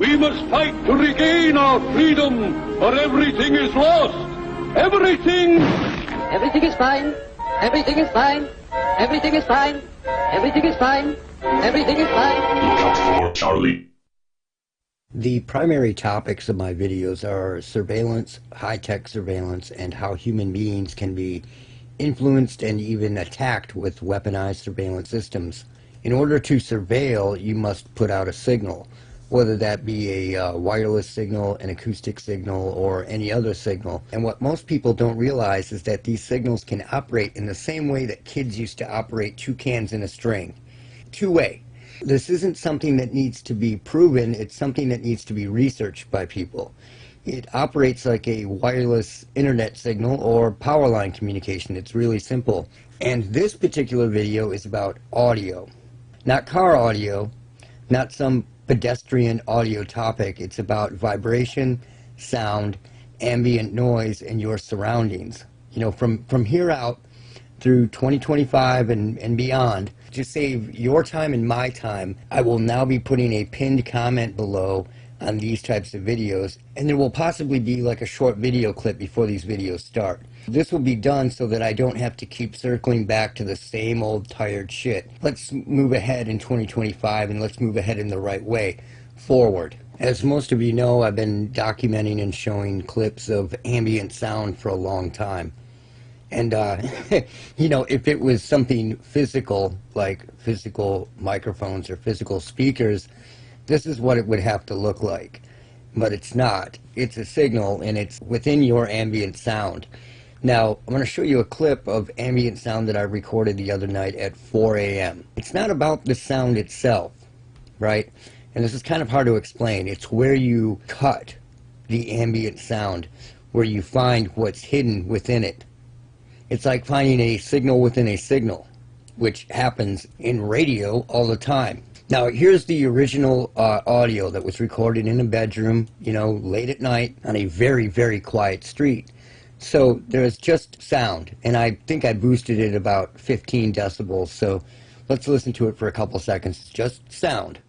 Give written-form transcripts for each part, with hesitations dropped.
We must fight to regain our freedom, or everything is lost. Everything! Everything is fine. Everything is fine. Everything is fine. Everything is fine. Everything is fine. Look out for Charlie. The primary topics of my videos are surveillance, high-tech surveillance, and how human beings can be influenced and even attacked with weaponized surveillance systems. In order to surveil, you must put out a signal, whether that be a wireless signal, an acoustic signal, or any other signal. And what most people don't realize is that these signals can operate in the same way that kids used to operate two cans in a string. Two-way. This isn't something that needs to be proven, it's something that needs to be researched by people. It operates like a wireless internet signal or power line communication. It's really simple. And this particular video is about audio. Not car audio, not some pedestrian audio topic. It's about vibration, sound, ambient noise, and your surroundings. You know, from here out through 2025 and beyond, to save your time and my time, I will now be putting a pinned comment below on these types of videos, and there will possibly be like a short video clip before these videos start. This will be done so that I don't have to keep circling back to the same old tired shit. Let's move ahead in 2025, and let's move ahead in the right way, forward. As most of you know, I've been documenting and showing clips of ambient sound for a long time. And, you know, if it was something physical, like physical microphones or physical speakers, this is what it would have to look like. But it's not. It's a signal, and it's within your ambient sound. Now, I'm going to show you a clip of ambient sound that I recorded the other night at 4 a.m. It's not about the sound itself, right? And this is kind of hard to explain. It's where you cut the ambient sound, where you find what's hidden within it. It's like finding a signal within a signal, which happens in radio all the time. Now, here's the original audio that was recorded in a bedroom, you know, late at night on a very, very quiet street. So there's just sound, and I think I boosted it about 15 decibels, so let's listen to it for a couple seconds. It's just sound.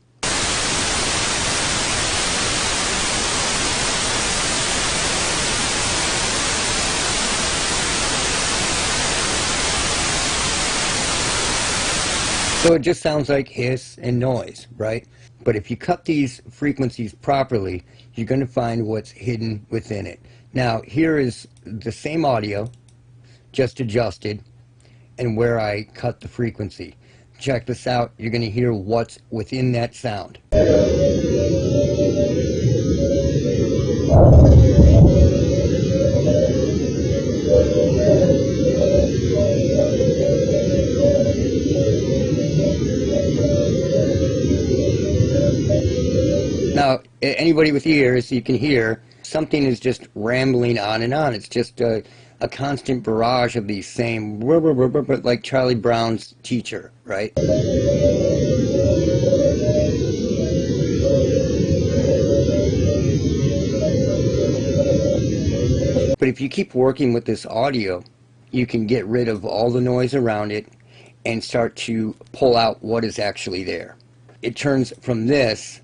So it just sounds like hiss and noise, right? But if you cut these frequencies properly, you're going to find what's hidden within it. Now, here is the same audio, just adjusted, and where I cut the frequency. Check this out. You're going to hear what's within that sound. Now, anybody with ears, you can hear something is just rambling on and on. It's just a constant barrage of these same, like Charlie Brown's teacher, right? But if you keep working with this audio, you can get rid of all the noise around it and start to pull out what is actually there. It turns from this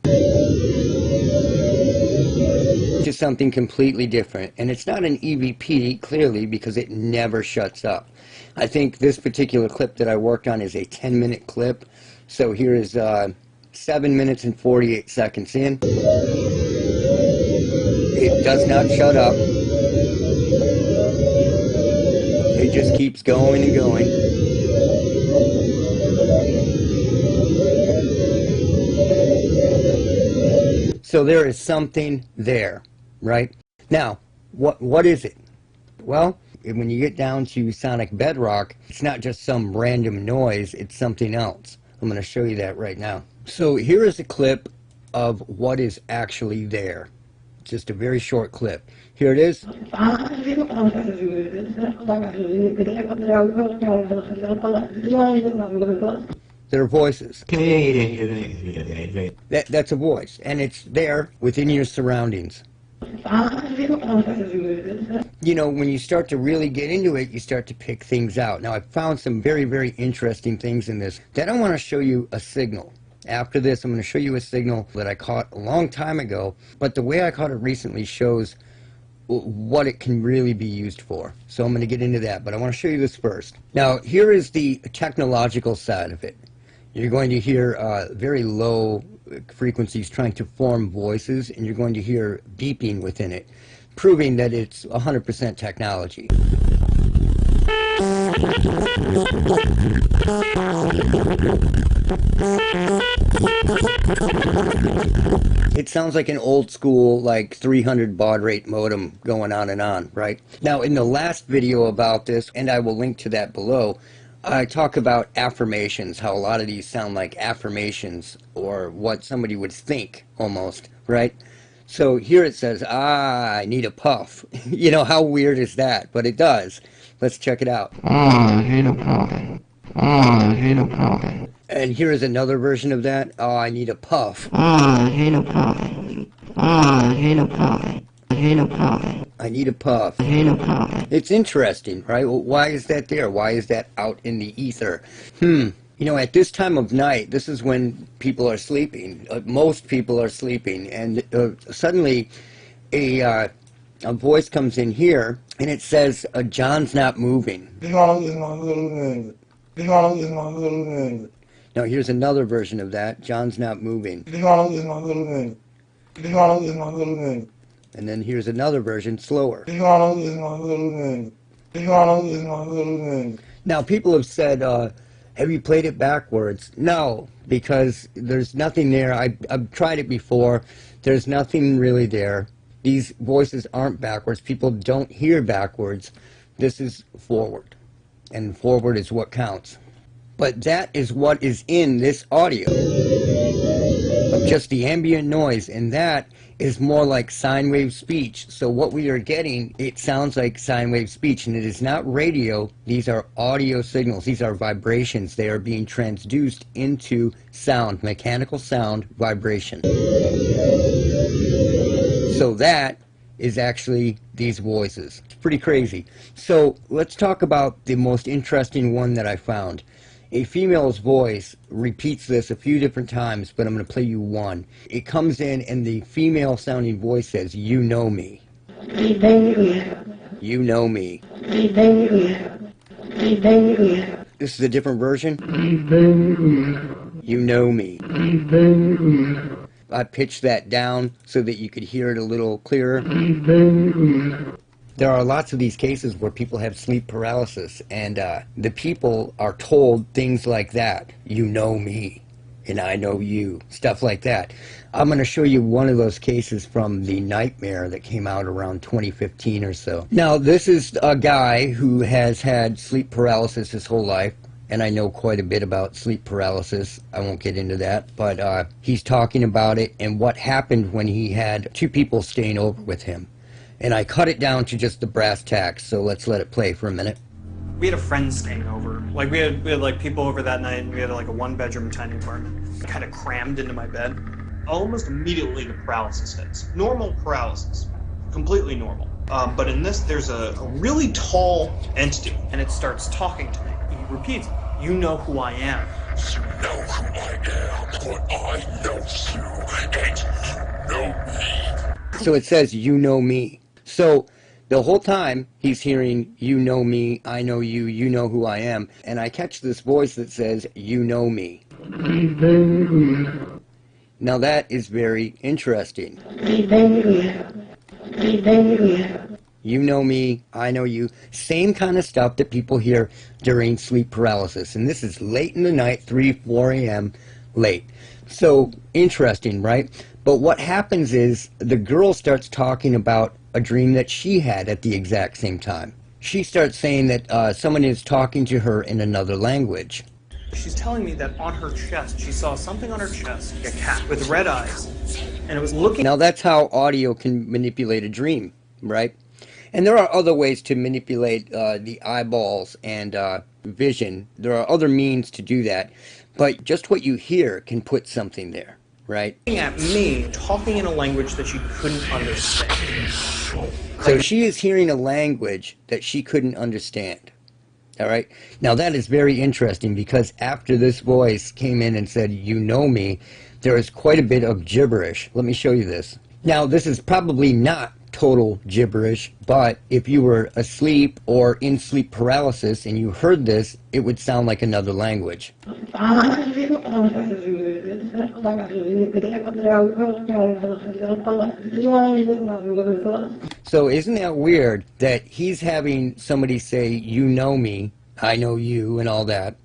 to something completely different. And it's not an EVP, clearly, because it never shuts up. I think this particular clip that I worked on is a 10-minute clip. So here is 7 minutes and 48 seconds in. It does not shut up. It just keeps going and going. So there is something there, right? Now, what is it? Well, when you get down to sonic bedrock, it's not just some random noise, it's something else. I'm going to show you that right now. So here is a clip of what is actually there. Just a very short clip. Here it is. They're voices. That's a voice, and it's there within your surroundings. You know, when you start to really get into it, you start to pick things out. Now, I found some very, very interesting things in this. Then I want to show you a signal. After this, I'm going to show you a signal that I caught a long time ago, but the way I caught it recently shows what it can really be used for. So I'm going to get into that, but I want to show you this first. Now, here is the technological side of it. You're going to hear very low frequencies trying to form voices, and you're going to hear beeping within it, proving that it's 100% technology. It sounds like an old school, like 300 baud rate modem going on and on, right? Now, in the last video about this, and I will link to that below, I talk about affirmations, how a lot of these sound like affirmations, or what somebody would think, almost, right? So here it says, I need a puff. You know, how weird is that? But it does. Let's check it out. I need a puff. I need a puff. And here is another version of that. Oh, I need a puff. I need a puff. I need a puff. I need a puff. I need a puff. I need a puff. It's interesting, right? Well, why is that there? Why is that out in the ether? You know, at this time of night, this is when people are sleeping. Most people are sleeping. And suddenly a voice comes in here, and it says, John's not moving. John is not moving. John is not moving. Now, here's another version of that. John's not moving. John is not moving. John is not moving. And then here's another version, slower. John is not moving. John is not moving. Now, people have said, have you played it backwards? No, because there's nothing there. I've tried it before. There's nothing really there. These voices aren't backwards. People don't hear backwards. This is forward. And forward is what counts. But that is what is in this audio. Just the ambient noise. And that is more like sine wave speech. So what we are getting, it sounds like sine wave speech. And it is not radio. These are audio signals. These are vibrations. They are being transduced into sound, mechanical sound vibration. So that is actually these voices. It's pretty crazy. So let's talk about the most interesting one that I found. A female's voice repeats this a few different times, but I'm going to play you one. It comes in and the female sounding voice says, you know me. You know me. This is a different version. You know me. I pitched that down so that you could hear it a little clearer. There are lots of these cases where people have sleep paralysis, and the people are told things like that. You know me, and I know you. Stuff like that. I'm going to show you one of those cases from The Nightmare that came out around 2015 or so. Now, this is a guy who has had sleep paralysis his whole life. And I know quite a bit about sleep paralysis. I won't get into that, but he's talking about it and what happened when he had two people staying over with him. And I cut it down to just the brass tacks, so let's let it play for a minute. We had a friend staying over. Like we had like people over that night, and we had like a one-bedroom tiny apartment. Kind of crammed into my bed. Almost immediately the paralysis hits. Normal paralysis, completely normal. But in this, there's a really tall entity, and it starts talking to me. He repeats, "You know who I am." You know who I am, but I know you, and you know me. So it says, you know me. So the whole time he's hearing, you know me, I know you, you know who I am. And I catch this voice that says, you know me. Now that is very interesting. You know me, I know you. Same kind of stuff that people hear during sleep paralysis. And this is late in the night, 3, 4 a.m. late. So interesting, right? But what happens is the girl starts talking about a dream that she had at the exact same time. She starts saying that someone is talking to her in another language. She's telling me that on her chest, she saw something on her chest, like a cat with red eyes, and it was looking. Now that's how audio can manipulate a dream, right? And there are other ways to manipulate the eyeballs and vision. There are other means to do that. But just what you hear can put something there, right? At me, talking in a language that she couldn't understand. So she is hearing a language that she couldn't understand. All right. Now that is very interesting because after this voice came in and said, "You know me," there is quite a bit of gibberish. Let me show you this. Now this is probably not total gibberish, but if you were asleep or in sleep paralysis and you heard this, it would sound like another language. So isn't that weird that he's having somebody say, "You know me, I know you," and all that,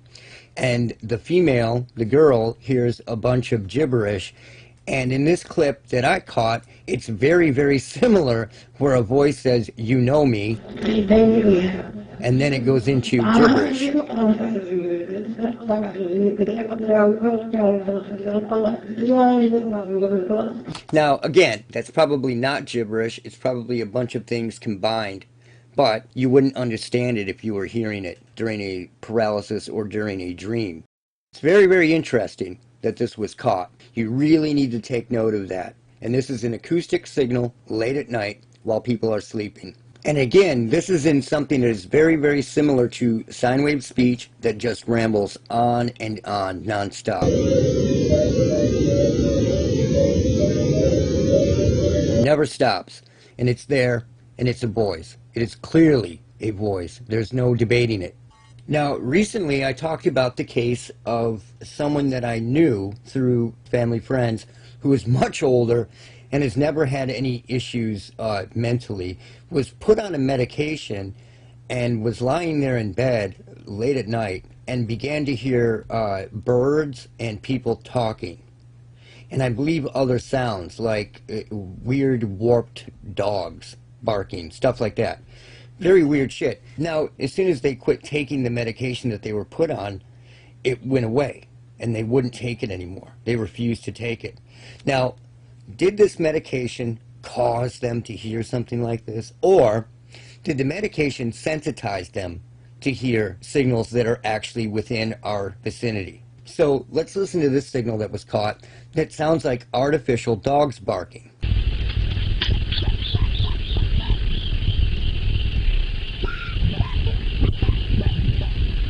and the female, the girl, hears a bunch of gibberish? And in this clip that I caught, it's very, very similar, where a voice says, "You know me," and then it goes into gibberish. Now, again, that's probably not gibberish. It's probably a bunch of things combined, but you wouldn't understand it if you were hearing it during a paralysis or during a dream. It's very, very interesting that this was caught. You really need to take note of that. And this is an acoustic signal late at night while people are sleeping. And again, this is in something that is very, very similar to sine wave speech that just rambles on and on nonstop. Never stops. And it's there, and it's a voice. It is clearly a voice. There's no debating it. Now, recently I talked about the case of someone that I knew through family friends who is much older and has never had any issues mentally, was put on a medication and was lying there in bed late at night and began to hear birds and people talking. And I believe other sounds like weird warped dogs barking, stuff like that. Very weird shit. Now, as soon as they quit taking the medication that they were put on, it went away, and they wouldn't take it anymore. They refused to take it. Now, did this medication cause them to hear something like this, or did the medication sensitize them to hear signals that are actually within our vicinity? So let's listen to this signal that was caught that sounds like artificial dogs barking.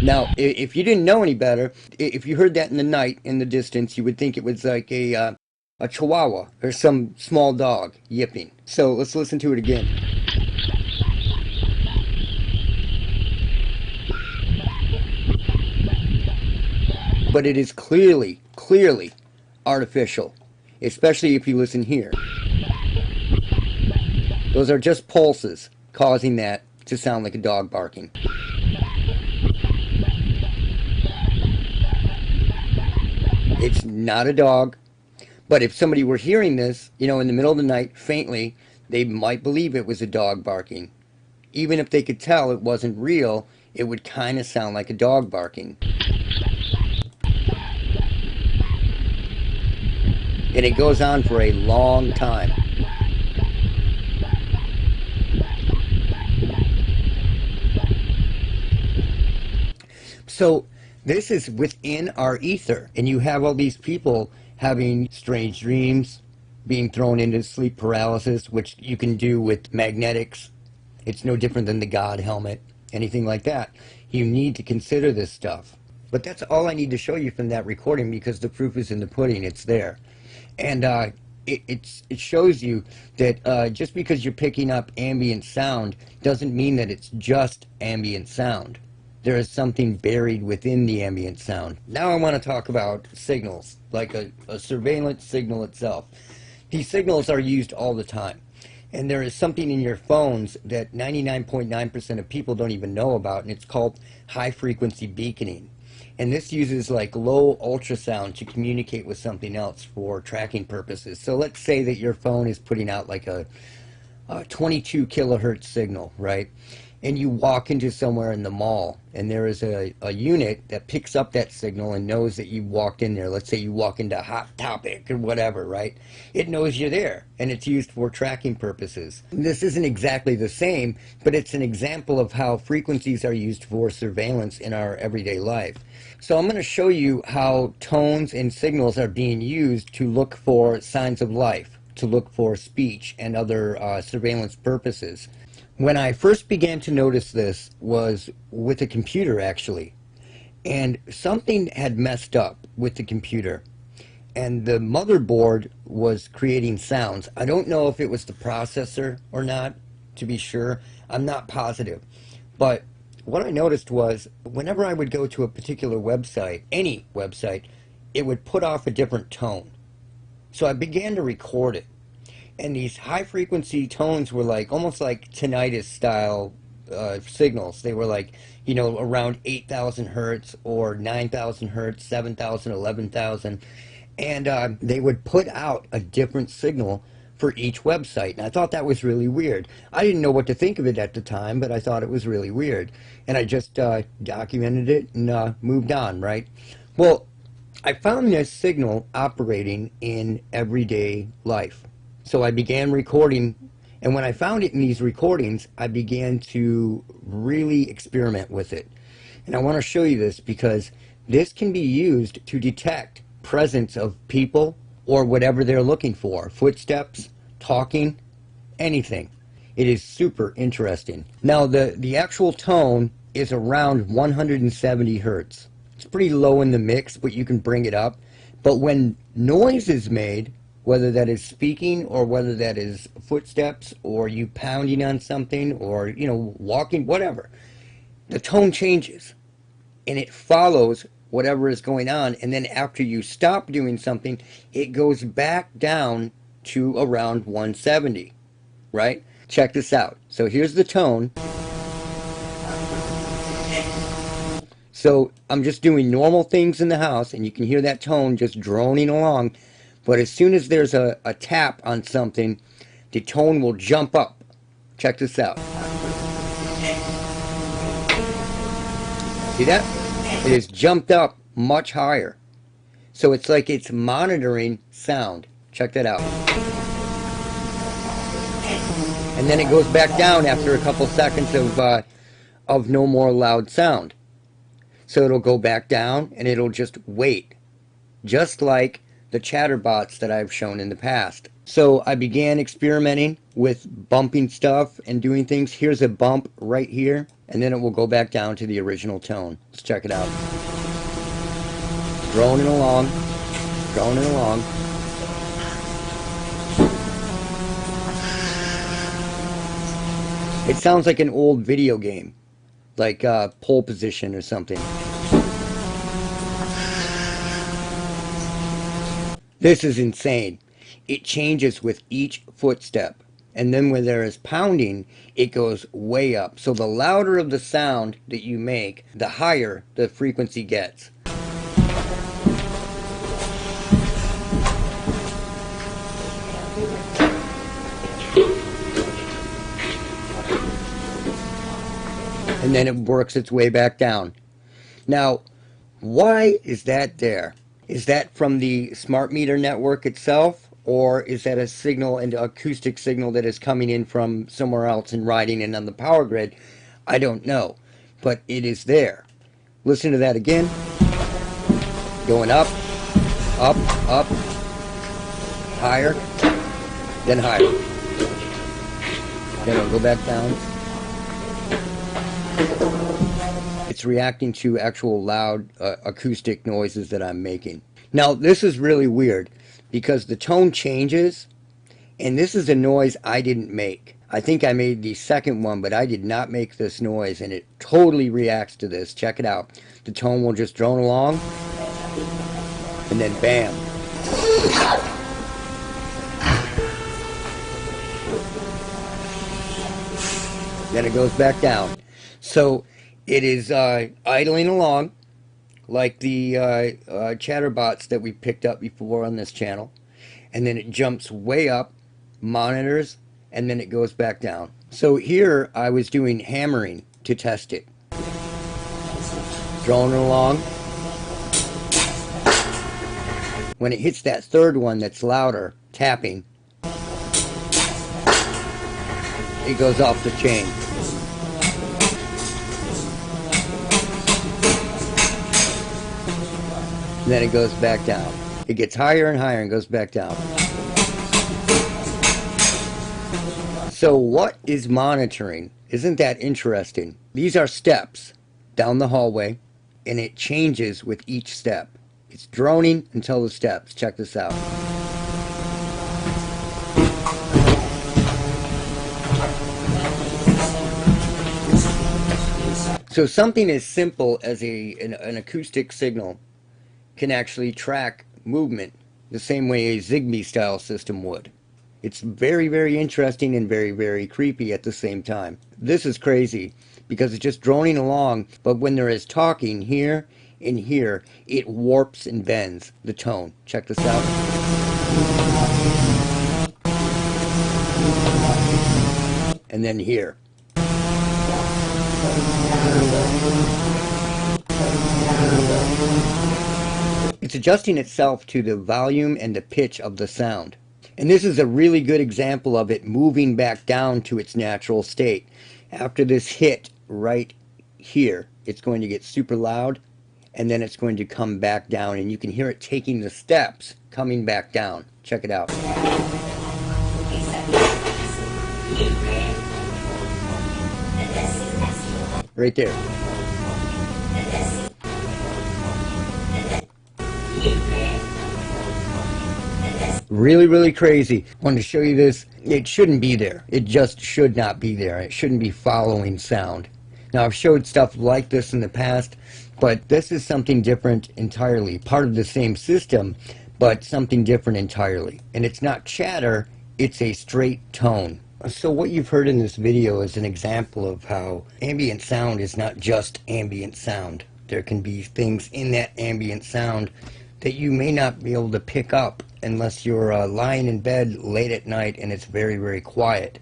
Now, if you didn't know any better, if you heard that in the night, in the distance, you would think it was like a chihuahua or some small dog yipping. So let's listen to it again. But it is clearly artificial, especially if you listen here. Those are just pulses causing that to sound like a dog barking. It's not a dog, but if somebody were hearing this, you know, in the middle of the night, faintly, they might believe it was a dog barking. Even if they could tell it wasn't real, it would kind of sound like a dog barking. And it goes on for a long time. So this is within our ether, and you have all these people having strange dreams, being thrown into sleep paralysis, which you can do with magnetics. It's no different than the God helmet, anything like that. You need to consider this stuff. But that's all I need to show you from that recording, because the proof is in the pudding. It's there. And it shows you that just because you're picking up ambient sound doesn't mean that it's just ambient sound. There is something buried within the ambient sound. Now I want to talk about signals, like a surveillance signal itself. These signals are used all the time. And there is something in your phones that 99.9% of people don't even know about, and it's called high-frequency beaconing. And this uses like low ultrasound to communicate with something else for tracking purposes. So let's say that your phone is putting out like a 22 kilohertz signal, right? And you walk into somewhere in the mall, and there is a unit that picks up that signal and knows that you walked in there. Let's say you walk into Hot Topic or whatever, right? It knows you're there, and it's used for tracking purposes. This isn't exactly the same, but it's an example of how frequencies are used for surveillance in our everyday life. So I'm going to show you how tones and signals are being used to look for signs of life, to look for speech and other surveillance purposes. When I first began to notice this was with a computer, actually. And something had messed up with the computer. And the motherboard was creating sounds. I don't know if it was the processor or not, to be sure. I'm not positive. But what I noticed was whenever I would go to a particular website, any website, it would put off a different tone. So I began to record it. And these high frequency tones were like almost like tinnitus style signals. They were like, you know, around 8,000 hertz or 9,000 hertz, 7,000, 11,000. And they would put out a different signal for each website. And I thought that was really weird. I didn't know what to think of it at the time, but I thought it was really weird. And I just documented it and moved on, right? Well, I found this signal operating in everyday life. So I began recording, and when I found it in these recordings, I began to really experiment with it. And I want to show you this because this can be used to detect presence of people or whatever they're looking for. Footsteps, talking, anything. It is super interesting. Now the actual tone is around 170 hertz. It's pretty low in the mix, but you can bring it up. But when noise is made, whether that is speaking or whether that is footsteps or you pounding on something or, you know, walking, whatever, the tone changes and it follows whatever is going on. And then after you stop doing something, it goes back down to around 170, right? Check this out. So here's the tone. So I'm just doing normal things in the house and you can hear that tone just droning along. But as soon as there's a tap on something, the tone will jump up. Check this out. See that? It has jumped up much higher. So it's like it's monitoring sound. Check that out. And then it goes back down after a couple seconds of no more loud sound. So it'll go back down and it'll just wait. Just like the chatterbots that I've shown in the past. So I began experimenting with bumping stuff and doing things. Here's a bump right here, and then it will go back down to the original tone. Let's check it out. Droning along, droning along. It sounds like an old video game, like Pole Position or something. This is insane. It changes with each footstep. And then when there is pounding, it goes way up. So the louder of the sound that you make, the higher the frequency gets. And then it works its way back down. Now, why is that there? Is that from the smart meter network itself, or is that a signal, an acoustic signal that is coming in from somewhere else and riding in on the power grid? I don't know, but it is there. Listen to that again. Going up, up, up, higher, then higher. Then it'll go back down. It's reacting to actual loud acoustic noises that I'm making. Now, this is really weird because the tone changes, and this is a noise I didn't make. I think I made the second one, but I did not make this noise, and it totally reacts to this. Check it out. The tone will just drone along, and then bam. Then it goes back down. So it is idling along like the chatterbots that we picked up before on this channel. And then it jumps way up, monitors, and then it goes back down. So here I was doing hammering to test it. Droning along. When it hits that third one that's louder, tapping, it goes off the chain. And then it goes back down. It gets higher and higher and goes back down. So what is monitoring? Isn't that interesting? These are steps down the hallway, and it changes with each step. It's droning until the steps. Check this out. So something as simple as an acoustic signal can actually track movement the same way a Zigbee style system would. It's very, very interesting and very, very creepy at the same time. This is crazy because it's just droning along, but when there is talking here and here, it warps and bends the tone. Check this out. And then here. It's adjusting itself to the volume and the pitch of the sound. And this is a really good example of it moving back down to its natural state. After this hit right here, it's going to get super loud, and then it's going to come back down, and you can hear it taking the steps coming back down. Check it out. Right there. Really, really crazy. I wanted to show you this. It shouldn't be there. It just should not be there. It shouldn't be following sound. Now, I've showed stuff like this in the past, but this is something different entirely. Part of the same system, but something different entirely. And it's not chatter, it's a straight tone. So what you've heard in this video is an example of how ambient sound is not just ambient sound. There can be things in that ambient sound that you may not be able to pick up unless you're lying in bed late at night and it's very, very quiet.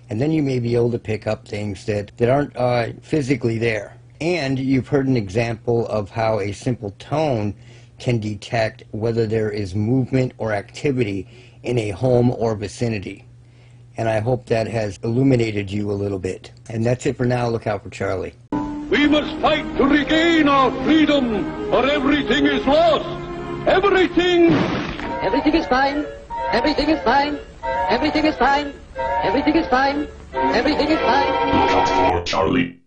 And then you may be able to pick up things that aren't physically there. And you've heard an example of how a simple tone can detect whether there is movement or activity in a home or vicinity. And I hope that has illuminated you a little bit. And that's it for now. Look out for Charlie. We must fight to regain our freedom, or everything is lost. Everything! Everything is fine. Everything is fine. Everything is fine. Everything is fine. Everything is fine. Look out for Charlie.